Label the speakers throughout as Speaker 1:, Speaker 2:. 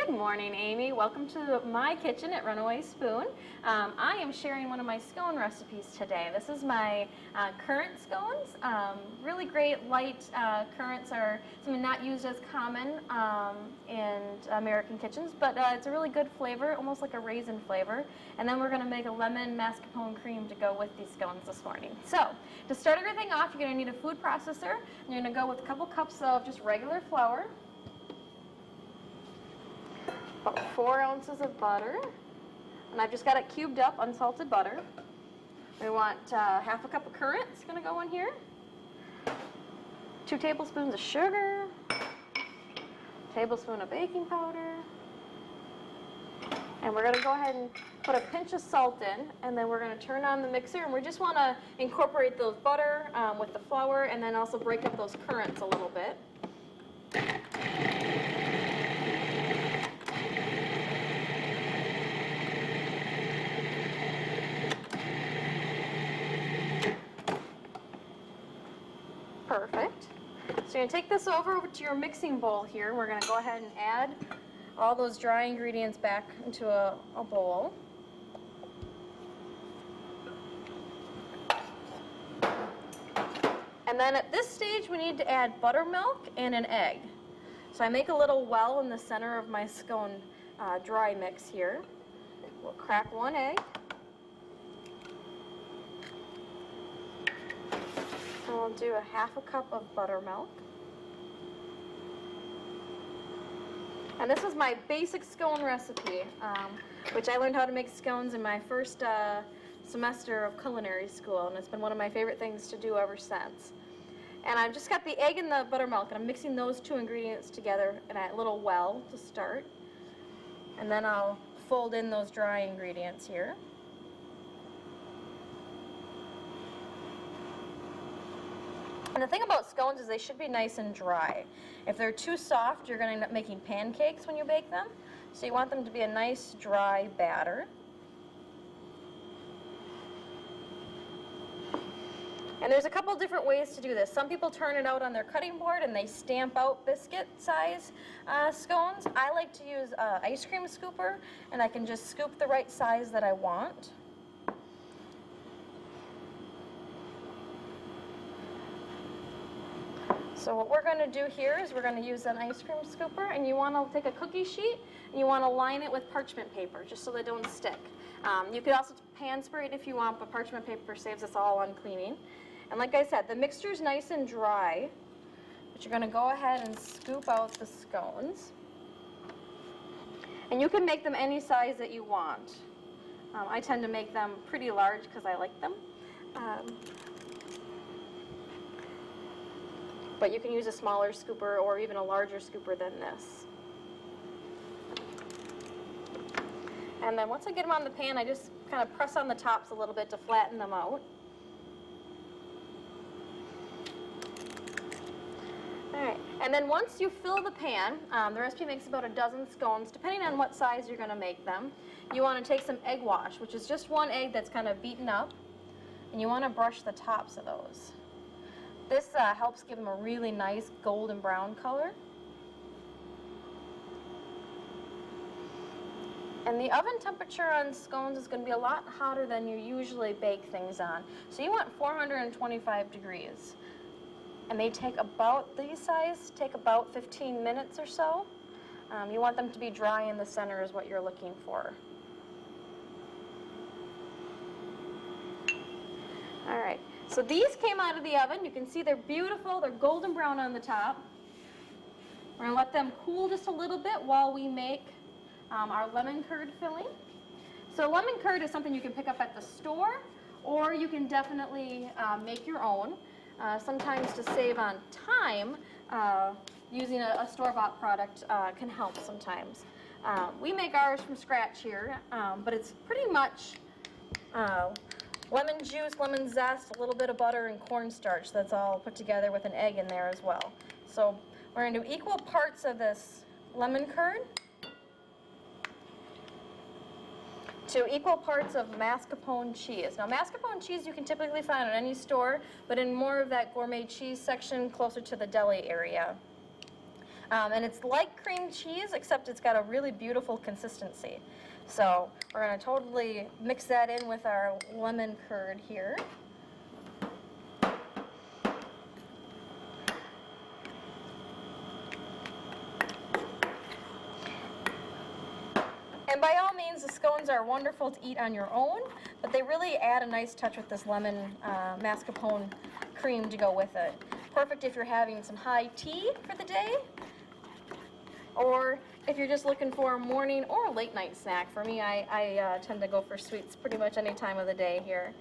Speaker 1: Good morning, Amy. Welcome to my kitchen at Runaway Spoon. I am sharing one of my scone recipes today. This is my currant scones. Really great light currants are something not used as common in American kitchens, but it's a really good flavor, almost like a raisin flavor. And then we're going to make a lemon mascarpone cream to go with these scones this morning. So, to start everything off, you're going to need a food processor. You're going to go with a couple cups of just regular flour. About 4 ounces of butter, and I've just got it cubed up, unsalted butter. We want half a cup of currants going to go in here, 2 tablespoons of sugar, tablespoon of baking powder, and we're going to go ahead and put a pinch of salt in, and then we're going to turn on the mixer, and we just want to incorporate those butter with the flour, and then also break up those currants a little bit. Perfect. So you're going to take this over to your mixing bowl here. We're going to go ahead and add all those dry ingredients back into a bowl. And then at this stage we need to add buttermilk and an egg. So I make a little well in the center of my scone dry mix here. We'll crack 1 egg. And we'll do a half a cup of buttermilk. And this is my basic scone recipe, which I learned how to make scones in my first semester of culinary school, and it's been one of my favorite things to do ever since. And I've just got the egg and the buttermilk, and I'm mixing those 2 ingredients together in a little well to start. And then I'll fold in those dry ingredients here. And the thing about scones is they should be nice and dry. If they're too soft, you're going to end up making pancakes when you bake them. So you want them to be a nice dry batter. And there's a couple different ways to do this. Some people turn it out on their cutting board and they stamp out biscuit size scones. I like to use an ice cream scooper, and I can just scoop the right size that I want. So what we're going to do here is we're going to use an ice cream scooper, and you want to take a cookie sheet and you want to line it with parchment paper just so they don't stick. You could also pan spray it if you want, but parchment paper saves us all on cleaning. And like I said, the mixture is nice and dry, but you're going to go ahead and scoop out the scones. And you can make them any size that you want. I tend to make them pretty large because I like them. But you can use a smaller scooper or even a larger scooper than this. And then once I get them on the pan, I just kind of press on the tops a little bit to flatten them out. Alright, and then once you fill the pan, the recipe makes about a dozen scones, depending on what size you're going to make them. You want to take some egg wash, which is just 1 egg that's kind of beaten up, and you want to brush the tops of those. This helps give them a really nice golden brown color. And the oven temperature on scones is going to be a lot hotter than you usually bake things on. So you want 425 degrees. And they take about, these size take about 15 minutes or so. You want them to be dry in the center is what you're looking for. All right. So these came out of the oven. You can see they're beautiful. They're golden brown on the top. We're going to let them cool just a little bit while we make our lemon curd filling. So lemon curd is something you can pick up at the store, or you can definitely make your own. Sometimes to save on time, using a store-bought product can help sometimes. We make ours from scratch here, but it's pretty much lemon juice, lemon zest, a little bit of butter, and cornstarch. That's all put together with an egg in there as well. So we're going to do equal parts of this lemon curd to equal parts of mascarpone cheese. Now mascarpone cheese you can typically find at any store, but in more of that gourmet cheese section closer to the deli area. And it's like cream cheese, except it's got a really beautiful consistency. So we're going to totally mix that in with our lemon curd here. And by all means, the scones are wonderful to eat on your own, but they really add a nice touch with this lemon mascarpone cream to go with it. Perfect if you're having some high tea for the day, or if you're just looking for a morning or a late night snack. For me, I tend to go for sweets pretty much any time of the day here.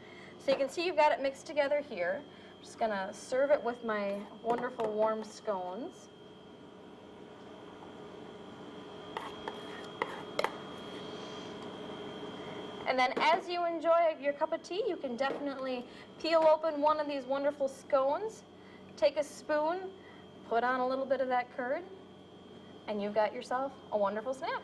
Speaker 1: So you can see you've got it mixed together here. I'm just gonna serve it with my wonderful warm scones. And then as you enjoy your cup of tea, you can definitely peel open one of these wonderful scones, take a spoon, put on a little bit of that curd, and you've got yourself a wonderful snack.